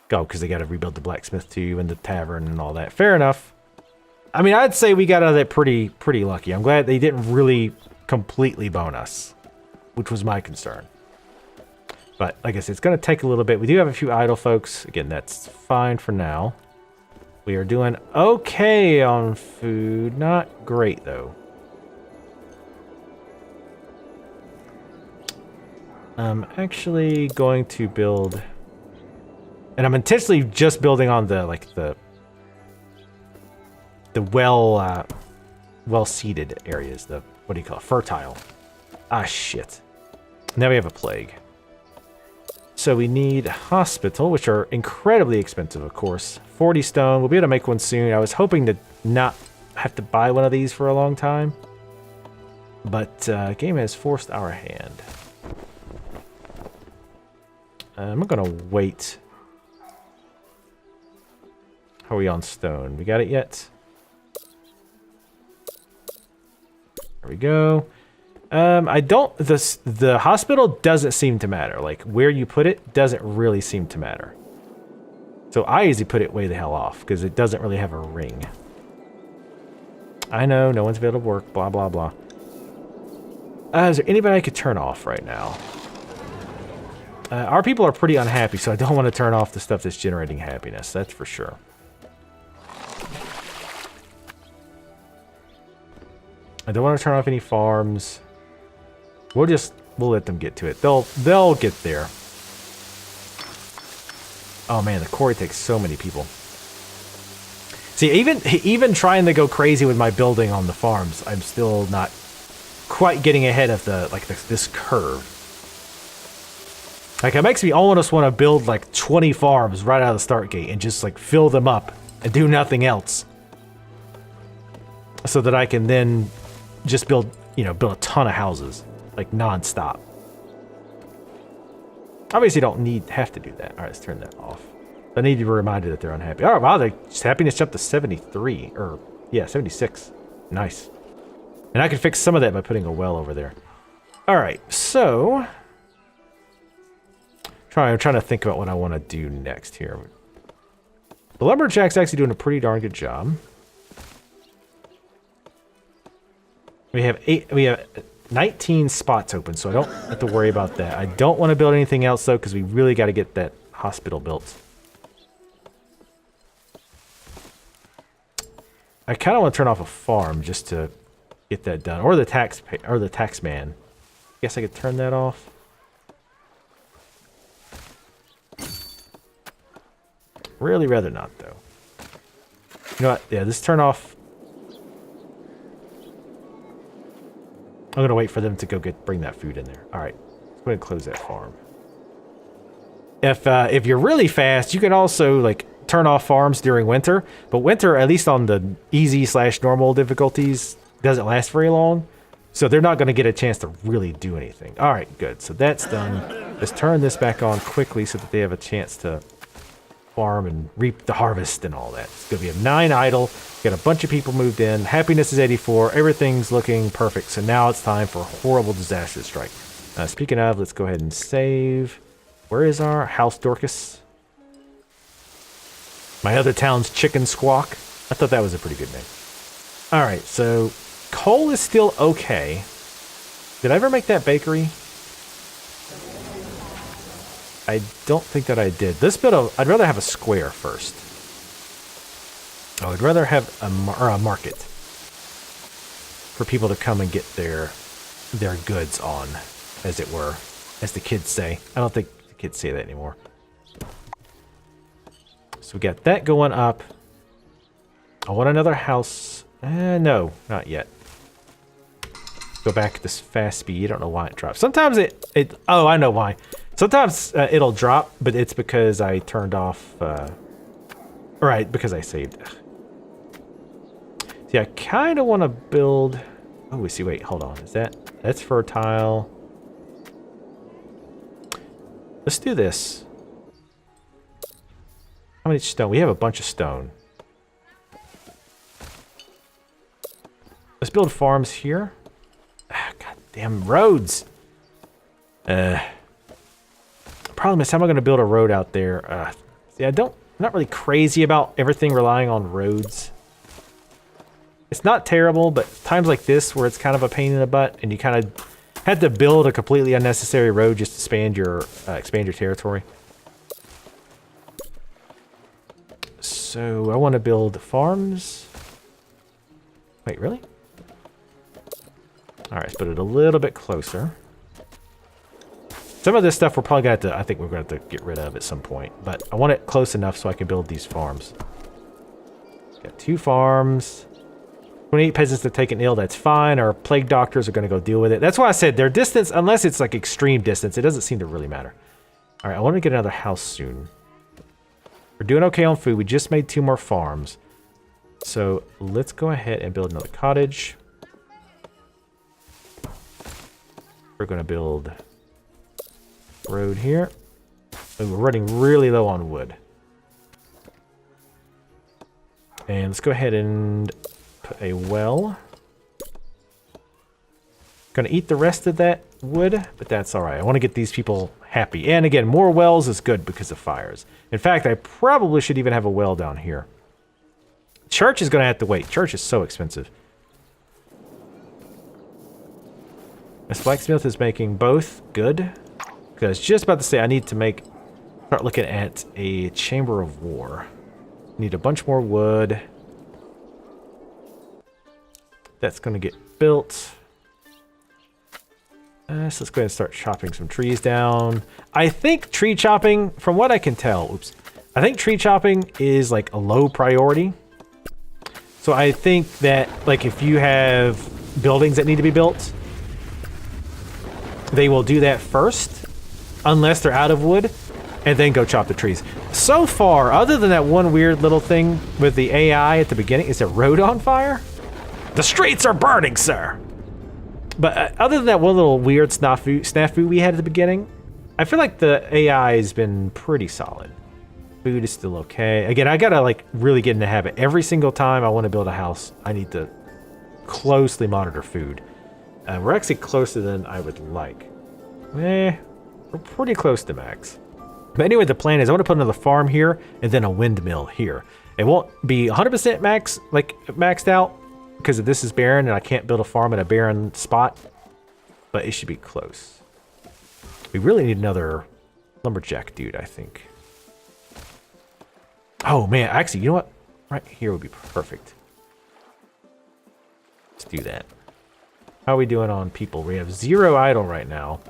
Go, because they got to rebuild the blacksmith too, and the tavern and all that. Fair enough. I mean, I'd say we got out of that pretty lucky. I'm glad they didn't really completely bone us, which was my concern. But like I said, it's going to take a little bit. We do have a few idle folks. Again, that's fine for now. We are doing okay on food. Not great, though. I'm actually going to build... And I'm intentionally just building on the, like, the well-seeded areas. The, what do you call it? Fertile. Ah, shit. Now we have a plague. So we need hospital, which are incredibly expensive, of course. 40 stone. We'll be able to make one soon. I was hoping to not have to buy one of these for a long time. But game has forced our hand. I'm going to wait. How are we on stone? We got it yet? There we go. I don't... The hospital doesn't seem to matter. Like, where you put it doesn't really seem to matter. So I usually put it way the hell off, because it doesn't really have a ring. I know, no one's available to work, blah, blah, blah. Is there anybody I could turn off right now? Our people are pretty unhappy, so I don't want to turn off the stuff that's generating happiness, that's for sure. I don't want to turn off any farms. We'll let them get to it. They'll get there. Oh man, the quarry takes so many people. See, even trying to go crazy with my building on the farms, I'm still not quite getting ahead of this curve. Like, it makes me almost want to build like 20 farms right out of the start gate and just like fill them up and do nothing else, so that I can then just build a ton of houses like non-stop. Obviously don't have to do that. All right, let's turn that off. I need to be reminded that they're unhappy. Oh wow, their happiness jumped to 73, or yeah, 76. Nice. And I can fix some of that by putting a well over there. All right, so I'm trying to think about what I want to do next here. The lumberjack's actually doing a pretty darn good job. We have 19 spots open, so I don't have to worry about that. I don't want to build anything else though, because we really got to get that hospital built. I kind of want to turn off a farm just to get that done, or the tax man. Guess I could turn that off. Really rather not though. You know what? Yeah, just turn off. I'm gonna wait for them to go bring that food in there. All right, let's go ahead and close that farm. If you're really fast, you can also like turn off farms during winter, but winter, at least on the easy/normal difficulties, doesn't last very long, so they're not gonna get a chance to really do anything. All right, good. So that's done. Let's turn this back on quickly so that they have a chance to farm and reap the harvest and all that. So we have 9 idle. Got a bunch of people moved in. Happiness is 84. Everything's looking perfect. So now it's time for a horrible disaster to strike. Speaking of, let's go ahead and save. Where is our house, Dorcas? My other town's Chicken Squawk. I thought that was a pretty good name. All right, so coal is still okay. Did I ever make that bakery? I don't think that I did. Let's build a... I'd rather have a square first. Oh, I'd rather have a market for people to come and get their goods on, as it were, as the kids say. I don't think the kids say that anymore. So we got that going up. I want another house. No, not yet. Go back to this fast speed. I don't know why it drops. Sometimes it oh, I know why. Sometimes it'll drop, but it's because I turned off... right, because I saved. See, I kind of want to build... Oh, we see. Wait, hold on. Is that... That's fertile. Let's do this. How many stone? We have a bunch of stone. Let's build farms here. Ah, goddamn roads. Problem is, how am I going to build a road out there? See, I'm not really crazy about everything relying on roads. It's not terrible, but times like this where it's kind of a pain in the butt and you kind of had to build a completely unnecessary road just to expand your territory. So I want to build farms. Wait, really? All right, let's put it a little bit closer. Some of this stuff we're probably going to have to, I think we're going to have to get rid of at some point. But I want it close enough so I can build these farms. Got 2 farms. 28 peasants that taken ill, that's fine. Our plague doctors are going to go deal with it. That's why I said their distance, unless it's like extreme distance, it doesn't seem to really matter. All right, I want to get another house soon. We're doing okay on food. We just made 2 more farms. So let's go ahead and build another cottage. We're going to build... road here. Oh, we're running really low on wood. And let's go ahead and put a well. Gonna eat the rest of that wood, but that's alright. I want to get these people happy. And again, more wells is good because of fires. In fact, I probably should even have a well down here. Church is gonna have to wait. Church is so expensive. This blacksmith is making both good. Because I was just about to say I need to start looking at a chamber of war. Need a bunch more wood. That's going to get built. So let's go ahead and start chopping some trees down. I think tree chopping, from what I can tell, I think tree chopping is like a low priority. So I think that like if you have buildings that need to be built, they will do that first, unless they're out of wood, and then go chop the trees. So far, other than that one weird little thing with the AI at the beginning, is the road on fire? The streets are burning, sir! But other than that one little weird snafu we had at the beginning, I feel like the AI has been pretty solid. Food is still okay. Again, I gotta like really get in the habit. Every single time I want to build a house, I need to closely monitor food. We're actually closer than I would like. We're pretty close to max. But anyway, the plan is I want to put another farm here and then a windmill here. It won't be 100% maxed out because this is barren and I can't build a farm in a barren spot, but it should be close. We really need another lumberjack dude, I think. Oh man, actually, you know what? Right here would be perfect. Let's do that. How are we doing on people? We have 0 idle right now.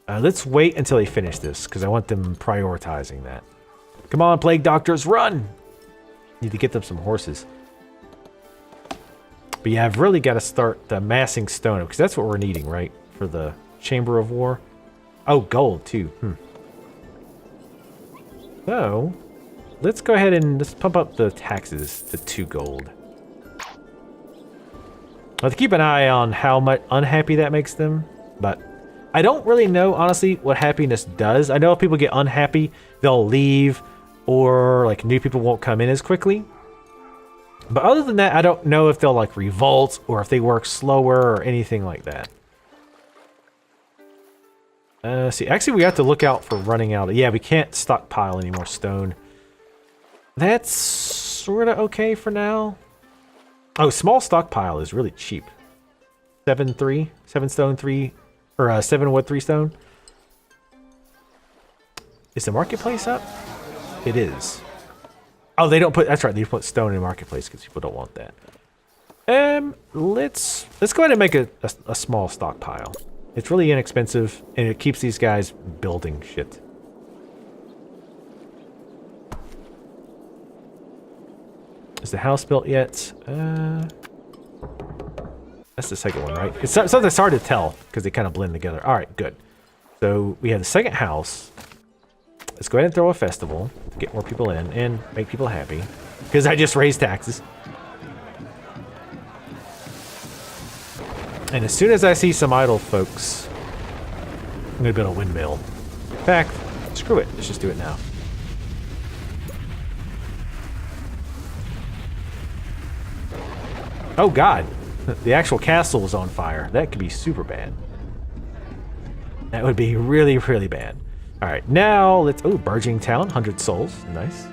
Let's wait until they finish this, because I want them prioritizing that. Come on, plague doctors, run! Need to get them some horses. But yeah, I've really got to start amassing stone, because that's what we're needing, right? For the Chamber of War. Oh, gold, too. So, let's go ahead and let's pump up the taxes to 2 gold. I'll have to keep an eye on how much unhappy that makes them, but I don't really know, honestly, what happiness does. I know if people get unhappy, they'll leave, or like new people won't come in as quickly. But other than that, I don't know if they'll like revolt or if they work slower or anything like that. See, actually we have to look out for running out. Yeah, we can't stockpile any more stone. That's sort of okay for now. Oh, small stockpile is really cheap. 7 stone 3, or 7 wood 3 stone. Is the marketplace up? It is. Oh, they don't put, that's right, they put stone in marketplace because people don't want that. Let's go ahead and make a small stockpile. It's really inexpensive and it keeps these guys building shit. Is the house built yet? That's the second one, right? It's something that's hard to tell because they kind of blend together. All right, good. So we have the second house. Let's go ahead and throw a festival to get more people in and make people happy because I just raised taxes. And as soon as I see some idle folks, I'm gonna build a windmill. In fact, screw it. Let's just do it now. Oh God, the actual castle was on fire. That could be super bad. That would be really, really bad. All right, now let's, oh, burgeoning town, 100 souls, nice.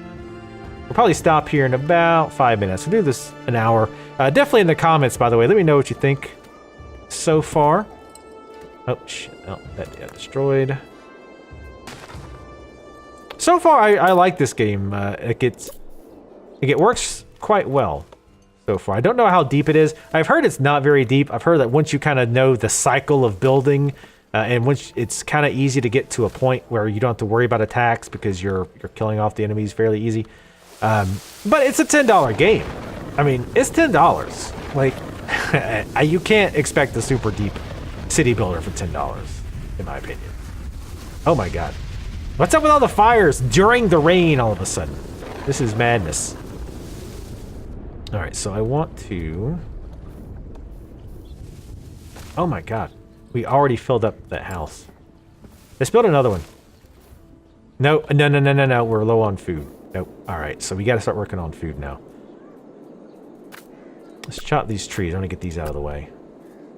We'll probably stop here in about 5 minutes. We'll do this an hour. Definitely in the comments, by the way, let me know what you think so far. Oh, shit, oh, that got destroyed. So far, I like this game. It works quite well so far. I don't know how deep it is. I've heard it's not very deep. I've heard that once you kind of know the cycle of building, and once it's kind of easy to get to a point where you don't have to worry about attacks because you're killing off the enemies fairly easy. But it's a $10 game. I mean, it's $10. Like, you can't expect a super deep city builder for $10, in my opinion. Oh my God. What's up with all the fires during the rain all of a sudden? This is madness. All right, so I want to... Oh my God. We already filled up that house. Let's build another one. No. We're low on food. Nope. All right, so we got to start working on food now. Let's chop these trees. I want to get these out of the way.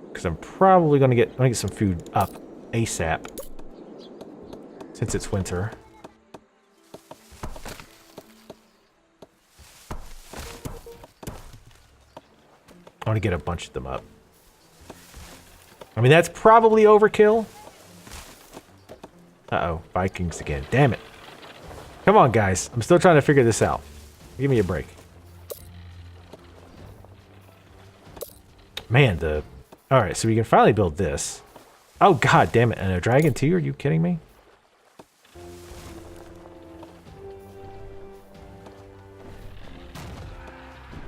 Because I'm probably going to get some food up ASAP. Since it's winter. I want to get a bunch of them up. I mean, that's probably overkill. Uh-oh, Vikings again. Damn it. Come on, guys. I'm still trying to figure this out. Give me a break. Man, Alright, so we can finally build this. Oh, God damn it. And a dragon too? Are you kidding me?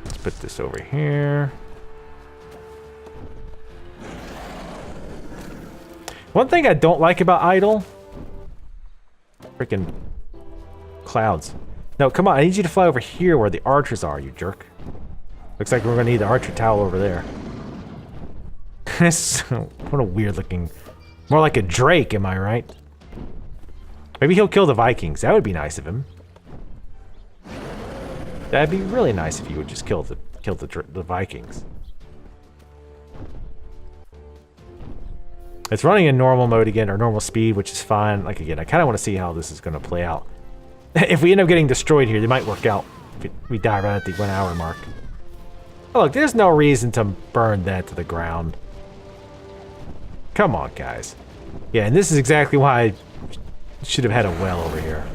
Let's put this over here. One thing I don't like about idle, freaking clouds. No, come on, I need you to fly over here where the archers are, you jerk. Looks like we're gonna need the archer tower over there. What a weird looking, more like a drake, am I right? Maybe he'll kill the Vikings. That would be nice of him. That'd be really nice if he would just kill the Vikings. It's running in normal mode again, or normal speed, which is fine. Like, again, I kind of want to see how this is going to play out. If we end up getting destroyed here, they might work out. If we die right at the 1 hour mark. Oh, look, there's no reason to burn that to the ground. Come on, guys. Yeah, and this is exactly why I should have had a well over here.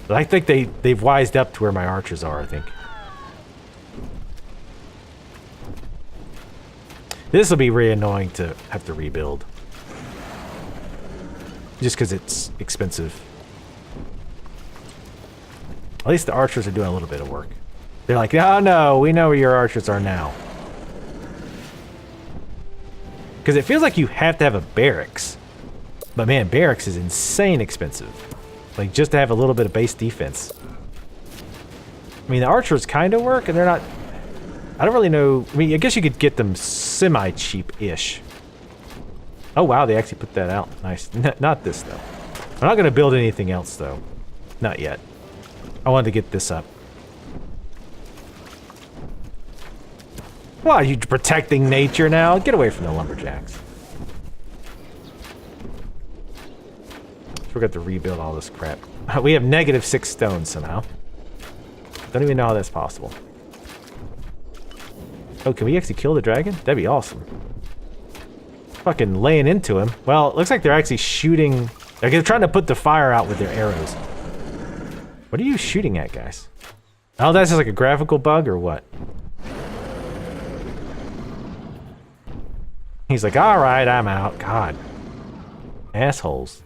But I think they've wised up to where my archers are, I think. This will be really annoying to have to rebuild. Just because it's expensive. At least the archers are doing a little bit of work. They're like, oh no, we know where your archers are now. Because it feels like you have to have a barracks. But man, barracks is insane expensive. Like, just to have a little bit of base defense. I mean, the archers kind of work, and they're not... I don't really know... I mean, I guess you could get them semi-cheap-ish. Oh, wow, they actually put that out. Nice. Not this, though. I'm not going to build anything else, though. Not yet. I wanted to get this up. Why, are you protecting nature now? Get away from the lumberjacks. Forgot to rebuild all this crap. We have -6 stone somehow. Don't even know how that's possible. Oh, can we actually kill the dragon? That'd be awesome. Fucking laying into him. Well, it looks like they're actually shooting... Like they're trying to put the fire out with their arrows. What are you shooting at, guys? Oh, that's just like a graphical bug or what? He's like, all right, I'm out. God. Assholes.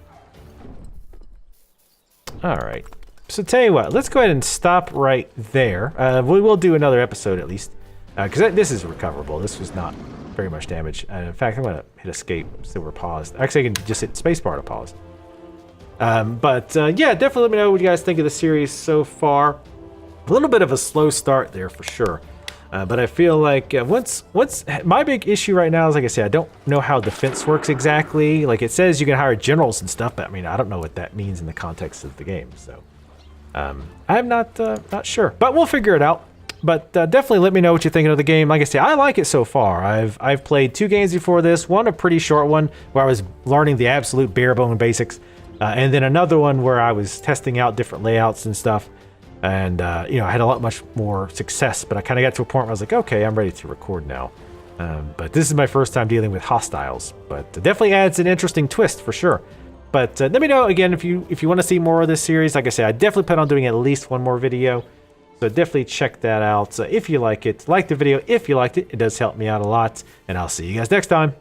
All right. So tell you what, let's go ahead and stop right there. We will do another episode at least. Because this is recoverable. This was not very much damage. In fact, I'm going to hit escape so we're paused. Actually, I can just hit spacebar to pause. Yeah, definitely let me know what you guys think of the series so far. A little bit of a slow start there for sure. But I feel like once my big issue right now is, like I said, I don't know how defense works exactly. Like it says you can hire generals and stuff, but I mean, I don't know what that means in the context of the game. So I'm not sure, but we'll figure it out. But definitely let me know what you're thinking of the game. Like I say, I like it so far. I've played 2 games before this. One, a pretty short one, where I was learning the absolute bare bone basics. And then another one where I was testing out different layouts and stuff. And, you know, I had a lot much more success. But I kind of got to a point where I was like, okay, I'm ready to record now. But this is my first time dealing with hostiles. But it definitely adds an interesting twist for sure. But let me know, again, if you want to see more of this series. Like I said, I definitely plan on doing at least one more video. So definitely check that out if you like it. Like the video if you liked it. It does help me out a lot. And I'll see you guys next time.